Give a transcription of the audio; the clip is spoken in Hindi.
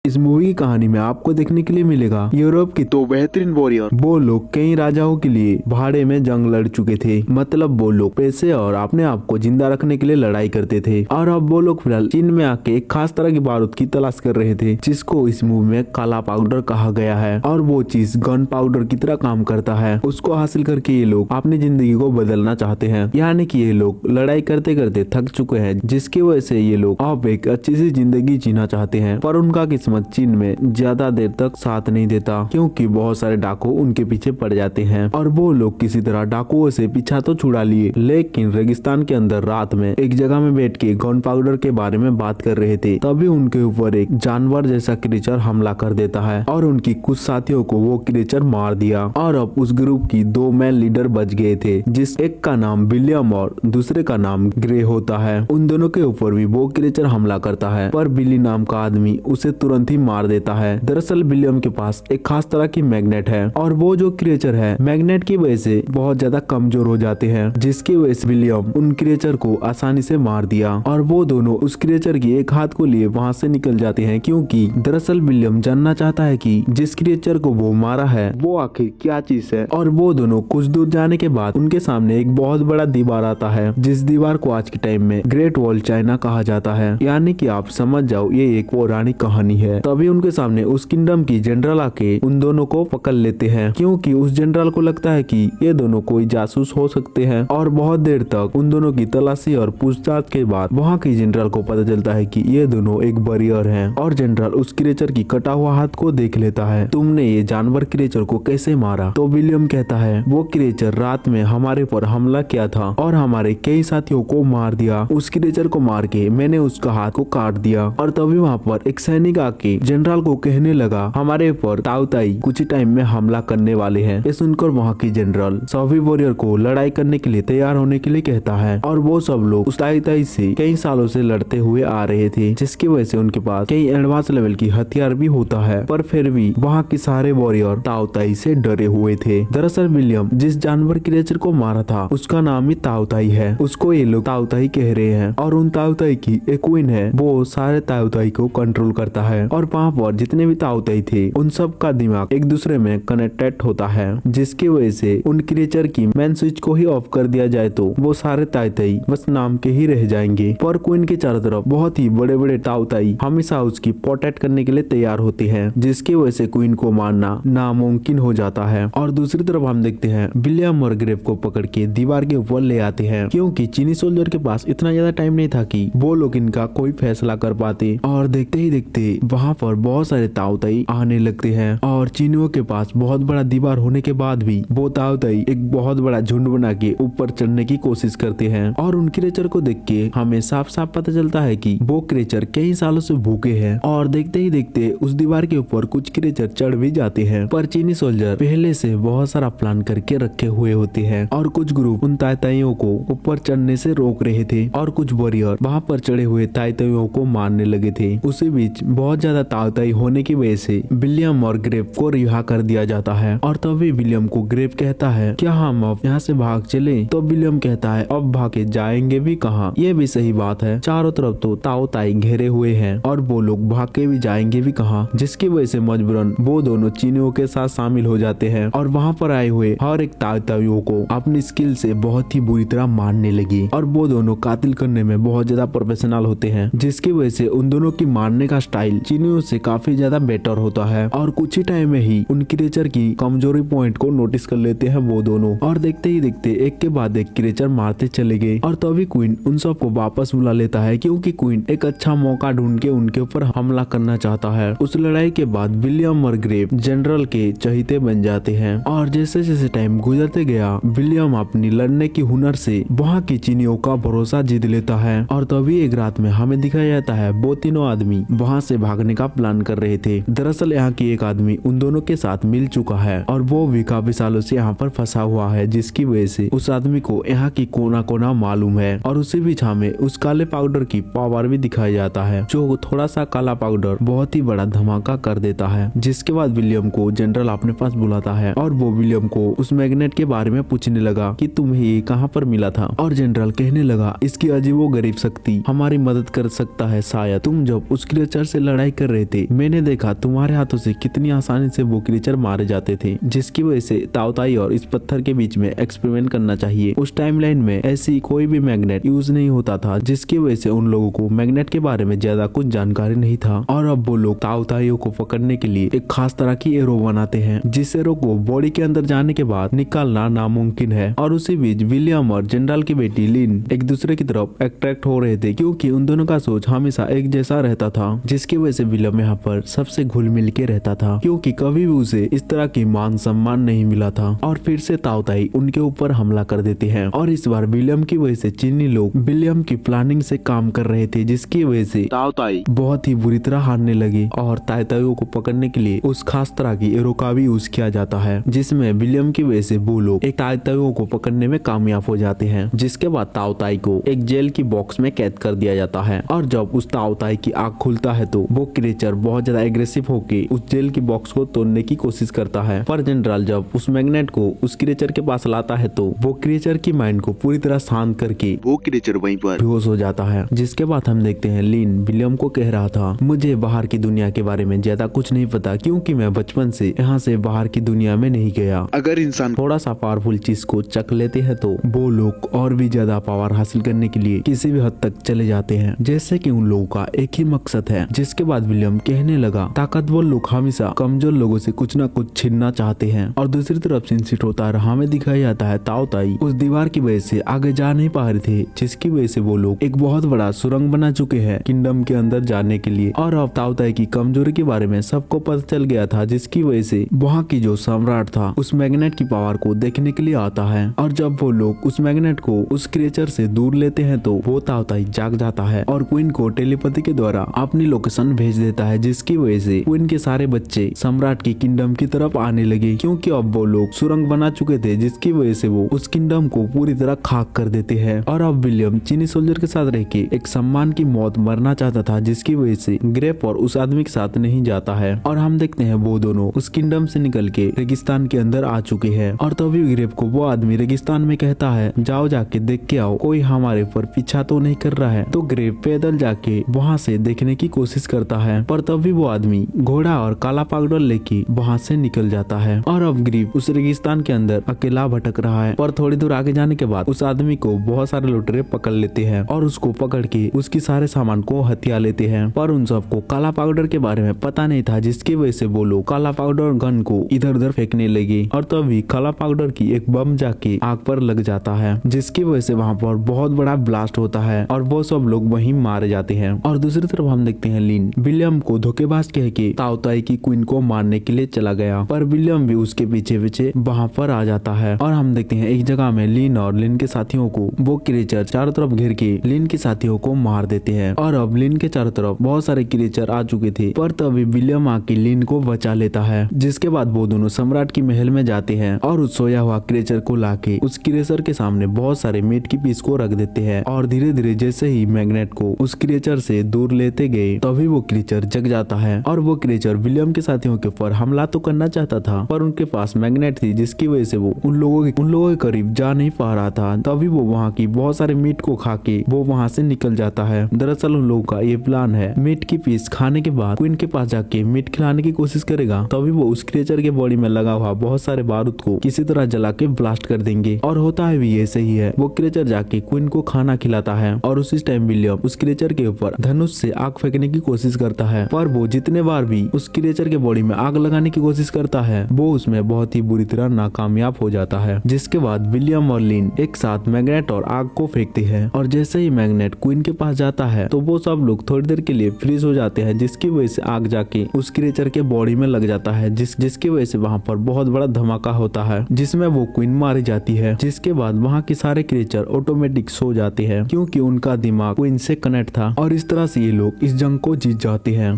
इस मूवी की कहानी में आपको देखने के लिए मिलेगा यूरोप की दो बेहतरीन वॉरियर। वो लोग कई राजाओं के लिए भाड़े में जंग लड़ चुके थे। मतलब वो लोग पैसे और अपने आप को जिंदा रखने के लिए लड़ाई करते थे। और अब वो लोग फिलहाल चीन में आके एक खास तरह की बारूद की तलाश कर रहे थे, जिसको इस मूवी में काला पाउडर कहा गया है। और वो चीज गन पाउडर की तरह काम करता है। उसको हासिल करके ये लोग अपनी जिंदगी को बदलना चाहते हैं। यानी कि ये लोग लड़ाई करते करते थक चुके हैं, जिसकी वजह से ये लोग अब एक अच्छी सी जिंदगी जीना चाहते हैं। पर उनका किस्मत चीन में ज्यादा देर तक साथ नहीं देता, क्योंकि बहुत सारे डाकू उनके पीछे पड़ जाते हैं। और वो लोग किसी तरह डाकुओं से पीछा तो छुड़ा लिए, लेकिन रेगिस्तान के अंदर रात में एक जगह में बैठ के गन पाउडर के बारे में बात कर रहे थे। तभी उनके ऊपर एक जानवर जैसा क्रीचर हमला कर देता है और उनकी कुछ साथियों को वो क्रीचर मार दिया। और अब उस ग्रुप की दो मैन लीडर बच गए थे, जिस एक का नाम विलियम और दूसरे का नाम ग्रे होता है। उन दोनों के ऊपर भी वो क्रीचर हमला करता है, पर बिली नाम का आदमी उसे तुरंत ही मार देता है। दरअसल विलियम के पास एक खास तरह की मैग्नेट है, और वो जो क्रिएचर है मैग्नेट की वजह से बहुत ज्यादा कमजोर हो जाते हैं, जिसकी वजह से विलियम उन क्रिएचर को आसानी से मार दिया। और वो दोनों उस क्रिएचर की एक हाथ को लिए वहाँ से निकल जाते हैं, क्योंकि दरअसल विलियम जानना चाहता है कि जिस क्रिएचर को वो मारा है वो आखिर क्या चीज है। और वो दोनों कुछ दूर जाने के बाद उनके सामने एक बहुत बड़ा दीवार आता है, जिस दीवार को आज के टाइम में ग्रेट वॉल चाइना कहा जाता है। यानी कि आप समझ जाओ ये एक पौराणिक कहानी है। तभी उनके सामने उस किंगडम की जनरल आके उन दोनों को पकड़ लेते हैं, क्योंकि उस जनरल को लगता है कि ये दोनों कोई जासूस हो सकते हैं। और बहुत देर तक उन दोनों की तलाशी और पूछताछ के बाद वहाँ की जनरल को पता चलता है कि ये दोनों एक वॉरियर हैं। और जनरल उस क्रिएचर की कटा हुआ हाथ को देख लेता है। तुमने ये जानवर क्रिएचर को कैसे मारा? तो विलियम कहता है वो क्रिएचर रात में हमारे पर हमला किया था और हमारे कई साथियों को मार दिया। उस क्रिएचर को मार के मैंने उसका हाथ को काट दिया। और तभी वहाँ पर एक सैनिक आके जनरल को कहने लगा हमारे ऊपर ताउताई कुछ ही टाइम में हमला करने वाले हैं। ये सुनकर वहाँ की जनरल सभी वॉरियर को लड़ाई करने के लिए तैयार होने के लिए कहता है। और वो सब लोग उस ताउताई से कई सालों से लड़ते हुए आ रहे थे, जिसकी वजह से उनके पास कई एडवांस लेवल की हथियार भी होता है। पर फिर भी वहाँ के सारे वॉरियर ताउताई से डरे हुए थे। दरअसल विलियम जिस जानवर क्रिएचर को मारा था उसका नाम ही ताउताई है। उसको ये लोग ताउताई कह रहे हैं। और उन ताउताई की एक क्वीन है, वो सारे ताउताई को कंट्रोल करता है। और वहाँ पर जितने भी ताउताई थे उन सब का दिमाग एक दूसरे में कनेक्टेड होता है, जिसकी वजह से उन क्रिएचर की मेन स्विच को ही ऑफ कर दिया जाए तो वो सारे ताउताई बस नाम के ही रह जाएंगे। पर क्वीन के चारों तरफ बहुत ही बड़े बड़े ताउताई हमेशा उसकी प्रोटेक्ट करने के लिए तैयार होते हैं, जिसकी वजह से क्वीन को मारना नामुमकिन हो जाता है। और दूसरी तरफ हम देखते हैं विलियम और ग्रेव को पकड़ के दीवार के ऊपर ले आते हैं, क्योंकि चीनी सोल्जर के पास इतना ज्यादा टाइम नहीं था कि वो लोग इनका कोई फैसला कर पाते। और देखते ही देखते वहाँ पर बहुत सारे ताउताई आने लगते हैं। और चीनियों के पास बहुत बड़ा दीवार होने के बाद भी वो ताउताई एक बहुत बड़ा झुंड बना के ऊपर चढ़ने की कोशिश करते हैं। और उन क्रिएचर को देख के हमें साफ साफ पता चलता है कि वो क्रिएचर कई सालों से भूखे हैं। और देखते ही देखते उस दीवार के ऊपर कुछ क्रिएचर चढ़ भी जाते हैं। पर चीनी सोल्जर पहले से बहुत सारा प्लान करके रखे हुए होते हैं। और कुछ ग्रुप उन ताउताइयों को ऊपर चढ़ने से रोक रहे थे, और कुछ वॉरियर वहाँ पर चढ़े हुए ताउताइयों को मारने लगे थे। उसी बीच बहुत ज्यादा ताउताई होने की वजह से विलियम और ग्रेव को रिहा कर दिया जाता है। और तभी विलियम को ग्रेव कहता है क्या हम अब यहाँ से भाग चले? तो विलियम कहता है अब भागे जाएंगे भी कहाँ? ये भी सही बात है, चारों तरफ तो ताउताई घेरे हुए हैं और वो लोग भाग के भी जाएंगे भी कहाँ? जिसकी वजह से मजबूरन वो दोनों चीनियों के साथ शामिल हो जाते हैं। और वहाँ पर आए हुए हर एक ताउताइयों को अपनी स्किल से बहुत ही बुरी तरह मारने लगी। और वो दोनों कातिल करने में बहुत ज्यादा प्रोफेशनल होते हैं, जिसकी वजह से उन दोनों की मारने का स्टाइल चीनियों से काफी ज्यादा बेटर होता है। और कुछ ही टाइम में ही उन क्रिएचर की कमजोरी पॉइंट को नोटिस कर लेते हैं वो दोनों। और देखते ही देखते एक के बाद एक क्रिएचर मारते चले गए। और तभी क्वीन उन सबको वापस बुला लेता है, क्योंकि क्वीन एक अच्छा मौका ढूंढ के उनके ऊपर हमला करना चाहता है। उस लड़ाई के बाद विलियम और ग्रेव जनरल के चहीते बन जाते हैं। और जैसे जैसे टाइम गुजरते गया विलियम अपनी लड़ने की हुनर से वहाँ की चीनियों का भरोसा जीत लेता है। और तभी एक रात में हमें दिखाया जाता है वो तीनों आदमी वहाँ से भागने का प्लान कर रहे थे। दरअसल यहाँ की एक आदमी उन दोनों के साथ मिल चुका है, और वो भी काफी सालों से यहाँ पर फंसा हुआ है, जिसकी वजह से उस आदमी को यहाँ की कोना कोना मालूम है। और उसी बीच हमें उस काले पाउडर की पावर भी दिखाया जाता है, जो थोड़ा सा काला पाउडर बहुत ही बड़ा धमाका कर देता है। जिसके बाद विलियम को जनरल अपने पास बुलाता है, और वो विलियम को उस मैग्नेट के बारे में पूछने लगा कि तुम्हें ये कहाँ पर मिला था। और जनरल कहने लगा इसकी अजीबो गरीब शक्ति हमारी मदद कर सकता है, शायद तुम जब उस क्रिएचर से लड़ाई कर रहे थे मैंने देखा तुम्हारे हाथों से कितनी आसानी से वो क्रीचर मारे जाते थे, जिसकी वजह से ताओताई और इस पत्थर के बीच में एक्सपेरिमेंट करना चाहिए। उस टाइमलाइन में ऐसी कोई भी मैग्नेट यूज नहीं होता था, जिसकी वजह से उन लोगों को मैग्नेट के बारे में ज्यादा कुछ जानकारी नहीं था। और अब वो लोग ताओताइयों को पकड़ने के लिए एक खास तरह की एरो बनाते हैं, जिस एरो को बॉडी के अंदर जाने के बाद निकालना नामुमकिन है। और उसी बीच विलियम और जनरल की बेटी लिन एक दूसरे की तरफ अट्रैक्ट हो रहे थे, क्योंकि उन दोनों का सोच हमेशा एक जैसा रहता था, जिसकी वजह से विलियम यहाँ पर सबसे घुल मिल के रहता था, क्योंकि कभी भी उसे इस तरह की मान सम्मान नहीं मिला था। और फिर से ताओताई उनके ऊपर हमला कर देते हैं, और इस बार विलियम की वजह से चीनी लोग विलियम की प्लानिंग से काम कर रहे थे, जिसकी वजह से ताओताई बहुत ही बुरी तरह हारने लगे। और ताओताइयों को पकड़ने के लिए उस खास तरह की एरो का भी यूज किया जाता है, जिसमें विलियम की वजह से वो लोग एक ताओताइयों को पकड़ने में कामयाब हो जाते हैं। जिसके बाद ताओताई को एक जेल की बॉक्स में कैद कर दिया जाता है। और जब उस ताओताई की आंख खुलता है तो वो क्रिएचर बहुत ज्यादा एग्रेसिव होके उस जेल की बॉक्स को तोड़ने की कोशिश करता है। पर जनरल जब उस मैग्नेट को उस क्रिएचर के पास लाता है तो वो क्रिएचर की माइंड को पूरी तरह शांत करके वो क्रिएचर वहीं पर बेहोश हो जाता है। जिसके बाद हम देखते हैं लिन विलियम को कह रहा था, मुझे बाहर की दुनिया के बारे में ज्यादा कुछ नहीं पता, क्योंकि मैं बचपन से यहाँ से बाहर की दुनिया में नहीं गया। अगर इंसान थोड़ा सा पावरफुल चीज को चख लेते हैं तो वो लोग और भी ज्यादा पावर हासिल करने के लिए किसी भी हद तक चले जाते हैं, जैसे कि उन लोगों का एक ही मकसद है। जिसके बाद विलियम कहने लगा, ताकतवर लोग हमेशा कमजोर लोगों से कुछ न कुछ छीनना चाहते हैं। और दूसरी तरफ सिंसिट होता रहा में दिखाया जाता है ताओताई उस दीवार की वजह से आगे जा नहीं पा रहे थे, जिसकी वजह से वो लोग एक बहुत बड़ा सुरंग बना चुके हैं किंगडम के अंदर जाने के लिए। और अब ताओताई की कमजोरी के बारे में सबको पता चल गया था, जिसकी वजह से वहाँ की जो सम्राट था उस मैग्नेट की पावर को देखने के लिए आता है। और जब वो लोग उस मैग्नेट को उस क्रिएचर से दूर लेते हैं तो वो ताओताई जाग जाता है और क्वीन को टेलीपैथी के द्वारा अपनी लोकेशन भेज देता है, जिसकी वजह से क्वीन के सारे बच्चे सम्राट की किंगडम की तरफ आने लगे, क्योंकि अब वो लोग सुरंग बना चुके थे, जिसकी वजह से वो उस किंगडम को पूरी तरह खाक कर देते हैं। और अब विलियम चीनी सोल्जर के साथ रह के एक सम्मान की मौत मरना चाहता था, जिसकी वजह से ग्रेप और उस आदमी के साथ नहीं जाता है। और हम देखते हैं वो दोनों उस किंगडम से निकल के रेगिस्तान के अंदर आ चुके हैं। और तभी ग्रेप को वो आदमी रेगिस्तान में कहता है, जाओ जाके देख के आओ कोई हमारे ऊपर पीछा तो नहीं कर रहा है। तो ग्रेप पैदल जाके वहाँ से देखने की कोशिश करता है, पर तभी वो आदमी घोड़ा और काला पागडोल लेके वहाँ से निकल जाता है। और अब ग्रेप उस रेगिस्तान के अंदर अकेला भटक रहा है। पर थोड़ी दूर आगे जाने के बाद उस आदमी को बहुत सारे लुटेरे पकड़ लेते हैं और उसको पकड़ के उसकी सारे सामान को हथिया लेते हैं। पर उन सबको काला पाउडर के बारे में पता नहीं था, जिसकी वजह से वो लोग काला पाउडर गन को इधर उधर फेंकने लगे। और तभी काला पाउडर की एक बम जाके आग पर लग जाता है, जिसकी वजह से वहाँ पर बहुत बड़ा ब्लास्ट होता है और वो सब लोग वहीं मारे जाते हैं। और दूसरी तरफ हम देखते हैं लिन विलियम को धोखेबाज कह के ताओताई की क्वीन को मारने के लिए चला गया, पर विलियम भी उसके पीछे पीछे वहाँ पर आ जाता है। और हम देखते हैं एक जगह में लिन और लिन के साथियों को वो क्रिएचर चारों तरफ घेर के लिन के साथियों को मार देते हैं। और अब लिन के चारों तरफ बहुत सारे क्रिएचर आ चुके थे, पर तभी विलियम आके लिन को बचा लेता है। जिसके बाद वो दोनों सम्राट की महल में जाते हैं और उस सोया हुआ क्रिएचर को लाके उस क्रिएचर के सामने बहुत सारे मीट की पीस को रख देते हैं। और धीरे धीरे जैसे ही मैग्नेट को उस क्रिएचर से दूर लेते गए तभी वो क्रिएचर जग जाता है। और वो क्रिएचर विलियम के साथियों के ऊपर हमला तो करना चाहता था, पर उनके पास मैग्नेट थी, जिसकी वजह से वो उन लोगों के करीब जा नहीं पा रहा था। तभी वो वहाँ की बहुत सारे मीट को खा के वो वहाँ से निकल जाता है। दरअसल उन लोगों का ये प्लान है, मीट की पीस खाने के बाद क्वीन के पास जाके मीट खिलाने की कोशिश करेगा, तभी वो उस क्रिएचर के बॉडी में लगा हुआ बहुत सारे बारूद को किसी तरह जला के ब्लास्ट कर देंगे। और होता है भी ये सही है, वो क्रिएचर जाके क्वीन को खाना खिलाता है और उसी टाइम विलियम उस क्रिएचर के ऊपर धनुष से आग फेंकने की कोशिश करता है, पर वो जितने बार भी उस क्रिएचर के बॉडी में आग लगाने की कोशिश करता है वो उसमें बहुत ही बुरी तरह नाकामयाब हो जाता है। जिसके बाद विलियम और लिन एक साथ मैग्नेट और आग को फेंकते हैं, और जैसे ही मैग्नेट क्वीन के पास जाता है तो वो सब लोग थोड़ी देर के लिए फ्रीज हो जाते हैं, जिसकी वजह से आग जाके उस क्रिएचर के बॉडी में लग जाता है, जिसकी वजह से वहाँ पर बहुत बड़ा धमाका होता है, जिसमें वो क्वीन मारी जाती है। जिसके बाद वहाँ के सारे क्रिएचर ऑटोमेटिक सो जाते हैं, क्योंकि उनका दिमाग क्वीन से कनेक्ट था। और इस तरह से ये लोग इस जंग को जीत जाते हैं।